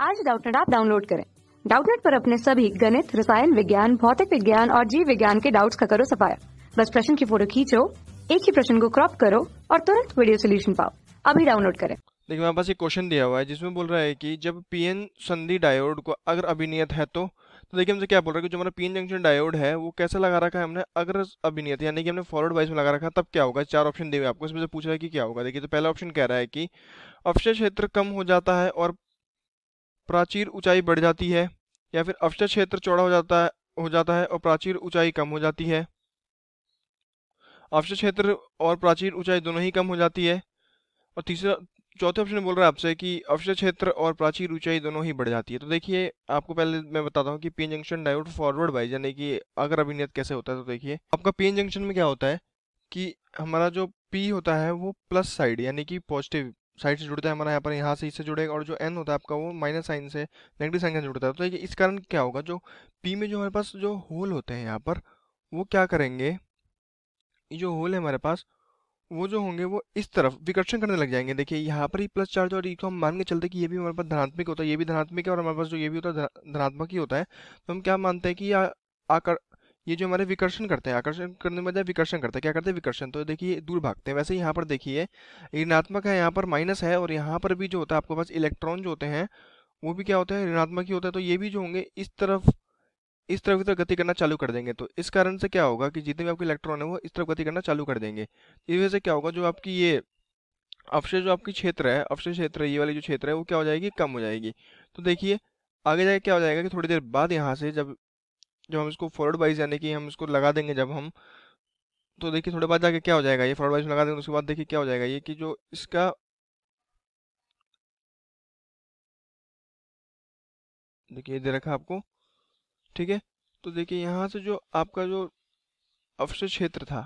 आज Doubtnut app download करें। Doubtnut पर अपने सभी गणित, रसायन विज्ञान, भौतिक विज्ञान और जीव विज्ञान के डाउट्स का करो सफाया। बस प्रश्न की फोटो खींचो, एक ही प्रश्न को क्रॉप करो और तुरंत वीडियो सोल्यूशन पाओ। अभी डाउनलोड करें। देखिए हमारे पास एक क्वेश्चन दिया हुआ है जिसमें बोल रहा है कि जब पीएन संधि डायोड को अगर अभिनियत है तो देखिए हमसे क्या बोल रहा है कि जो हमारा पीएन जंक्शन डायोड है वो कैसे लगा रखा है हमने अगर अभिनियत यानी कि हमने फॉरवर्ड वाइज में लगा रखा है तब क्या होगा। चार ऑप्शन दिए हुए आपको, इसमें से पूछ रहा है कि क्या होगा। देखिए तो पहला ऑप्शन कह रहा है कि अवशेष क्षेत्र कम हो जाता है और प्राचीर ऊंचाई बढ़ जाती है, या फिर अवशेष क्षेत्र चौड़ा हो जाता है और प्राचीर ऊंचाई कम हो जाती है। अवशेष क्षेत्र और प्राचीर ऊंचाई दोनों ही कम हो जाती है। और चौथे ऑप्शन में बोल रहा है आपसे कि अवशेष क्षेत्र और प्राचीर ऊंचाई दोनों ही बढ़ जाती है। तो देखिए आपको पहले मैं बताता हूँ कि PN junction diode forward wise यानी कि अगर अभिनियत कैसे होता है। तो देखिए आपका पीएन जंक्शन में क्या होता है कि हमारा जो पी होता है वो प्लस साइड यानी कि पॉजिटिव साइड से जुड़ता है हमारा, यहाँ पर यहाँ से इससे जुड़ेगा, और जो एन होता है आपका वो माइनस साइन से नेगेटिव साइन से जुड़ता है। तो इस कारण क्या होगा, जो पी में जो हमारे पास जो होल होते हैं यहाँ पर वो क्या करेंगे, ये जो होल है हमारे पास वो जो होंगे वो इस तरफ विकर्षण करने लग जाएंगे। देखिए यहाँ पर ही प्लस चार्ज और इसको हम मान के चलते कि ये भी हमारे पास धनात्मक होता है, ये भी धनात्मक है, और हमारे पास जो ये भी होता है धनात्मक ही होता है। तो हम क्या मानते हैं कि ये जो हमारे विकर्षण करते हैं, आकर्षण करने में बजाय विकर्षण करते हैं, क्या करते हैं विकर्षण। तो देखिए दूर भागते हैं। वैसे ही यहाँ पर देखिए ऋणात्मक है, यहाँ पर माइनस है, और यहाँ पर भी जो होता है आपके पास इलेक्ट्रॉन जो होते हैं वो भी क्या होते हैं ऋणात्मक ही होता है। तो ये भी जो होंगे इस तरफ की तरफ गति करना चालू कर देंगे। तो इस कारण से क्या होगा कि जितने भी आपके इलेक्ट्रॉन है वो इस तरफ गति करना चालू कर देंगे। इस वजह से क्या होगा, जो आपकी ये अवशेष जो आपकी क्षेत्र है, अवशेष क्षेत्र ये वाली जो क्षेत्र है वो क्या हो जाएगी, कम हो जाएगी। तो देखिए आगे जाके क्या हो जाएगा कि थोड़ी देर बाद यहाँ से जब हम इसको फॉरवर्ड वाइज यानी कि हम इसको लगा देंगे जब हम, तो देखिए थोड़े बाद जाके क्या हो जाएगा, ये फॉरवर्ड वाइज में लगा देंगे उसके बाद देखिए क्या हो जाएगा, ये कि जो इसका देखिए दे रखा आपको, ठीक है। तो देखिए यहाँ से जो आपका जो अवशेष क्षेत्र था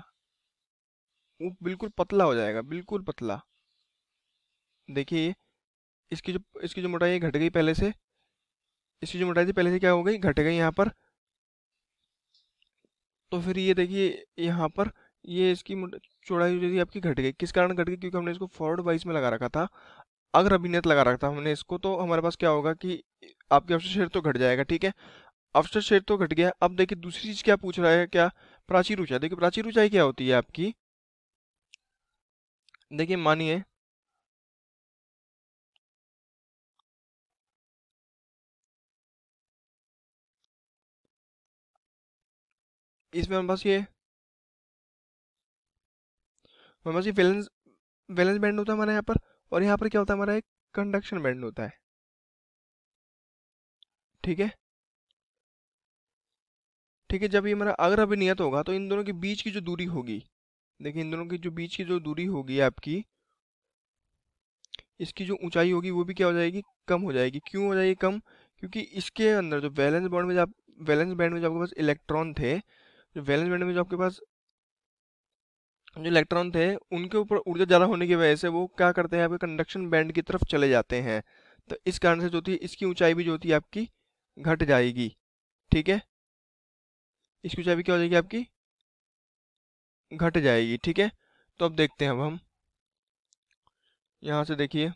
वो बिल्कुल पतला हो जाएगा, बिल्कुल पतला। देखिए इसकी जो मोटाई घट गई पहले से, इसकी जो मोटाई थी पहले से क्या हो गई, घट गई यहाँ पर। तो फिर ये देखिए यहाँ पर ये इसकी चौड़ाई जो थी आपकी घट गई। किस कारण घट गई, क्योंकि हमने इसको फॉरवर्ड वाइज में लगा रखा था, अगर अभिनियत लगा रखा था हमने इसको, तो हमारे पास क्या होगा कि आपके अवशेष क्षेत्र तो घट जाएगा, ठीक है। अवशेष क्षेत्र तो घट गया। अब देखिए दूसरी चीज क्या पूछ रहा है, क्या प्राचीर ऊंचाई। देखिए प्राचीर ऊंचाई क्या होती है आपकी, देखिए मानिए इसमें हमारे पास ये वैलेंस बैंड होता है हमारे यहाँ पर, और यहाँ पर क्या होता है हमारा एक कंडक्शन बैंड होता है, ठीक है। ठीक है, जब ये हमारा अगर अभिनियत होगा तो इन दोनों के बीच की जो दूरी होगी, देखिए इन दोनों की जो बीच की जो दूरी होगी आपकी, इसकी जो ऊंचाई होगी वो भी क्या हो जाएगी, कम हो जाएगी। क्यों हो जाएगी कम, क्योंकि इसके अंदर जो वैलेंस बैंड में जो आपके पास इलेक्ट्रॉन थे, जो वैलेंस बैंड में जो आपके पास जो इलेक्ट्रॉन थे उनके ऊपर ऊर्जा ज़्यादा होने की वजह से वो क्या करते हैं आपके कंडक्शन बैंड की तरफ चले जाते हैं। तो इस कारण से जो होती है इसकी ऊंचाई भी जो होती है आपकी घट जाएगी, ठीक है। इसकी ऊंचाई भी क्या हो जाएगी आपकी, घट जाएगी, ठीक है। तो अब देखते हैं, अब हम यहाँ से देखिए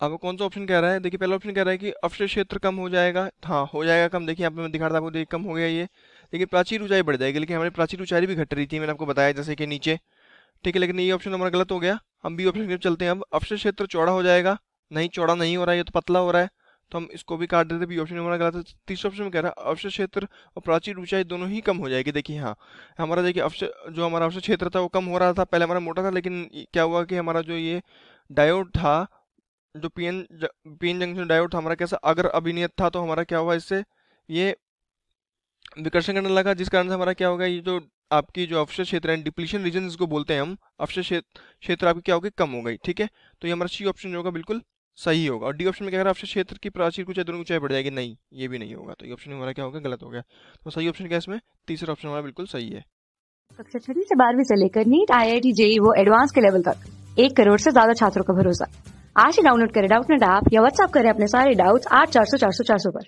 आपको कौन सा ऑप्शन कह रहा है। देखिए पहला ऑप्शन कह रहा है कि अवशेष क्षेत्र कम हो जाएगा, हाँ हो जाएगा कम। देखिए यहाँ पे मैं दिखा रहा था आपको, देखिए कम हो गया ये। लेकिन प्राचीर ऊंचाई बढ़ जाएगी, लेकिन हमारी प्राचीर ऊंचाई भी घट रही थी, मैंने आपको बताया जैसे कि नीचे, ठीक है। लेकिन ये ऑप्शन हमारा गलत हो गया। हम बी ऑप्शन की तरफ चलते हैं। अब अवशेष क्षेत्र चौड़ा हो जाएगा, नहीं चौड़ा नहीं हो रहा है, ये तो पतला हो रहा है, तो हम इसको भी काट देते। बी ऑप्शन हमारा गलत है। तीसरे ऑप्शन में कह रहा है अवशेष क्षेत्र और प्राचीर ऊंचाई दोनों ही कम हो जाएगी। देखिए हाँ हमारा देखिए जो हमारा अवशेष क्षेत्र था वो कम हो रहा था, पहले हमारा मोटा था, लेकिन क्या हुआ कि हमारा जो ये डायोड था, जो पीएन जंक्शन डायोड था हमारा, कैसा अगर अभिनियत था, तो हमारा क्या हुआ, इससे ये विकर्षण करने लगा, जिस कारण से हमारा क्या होगा, ये जो आपकी जो अवशेष क्षेत्र है, डिप्लीशन रीजन इसको बोलते हैं हम, अवशेष क्षेत्र आपकी क्या होगी, कम हो गई, ठीक है। तो ये हमारा सी ऑप्शन जो होगा बिल्कुल सही होगा। और डी ऑप्शन में क्या कह रहा है अवशेष क्षेत्र की प्राचीर ऊंचाई दोनों ऊंचाई बढ़ जाएगी, नहीं ये भी नहीं होगा। तो ये ऑप्शन हमारा क्या होगा, गलत हो गया। तो सही ऑप्शन क्या है इसमें, तीसरा ऑप्शन हमारा बिल्कुल सही है। कक्षा 6 से 12वीं से लेकर नीट, IIT, JEE वो एडवांस के लेवल तक 1 करोड़ से ज्यादा छात्रों का भरोसा। आज ही डाउनलोड करें डाउटनेट ऐप या व्हाट्सएप करें अपने सारे डाउट्स 8400 400 400 पर।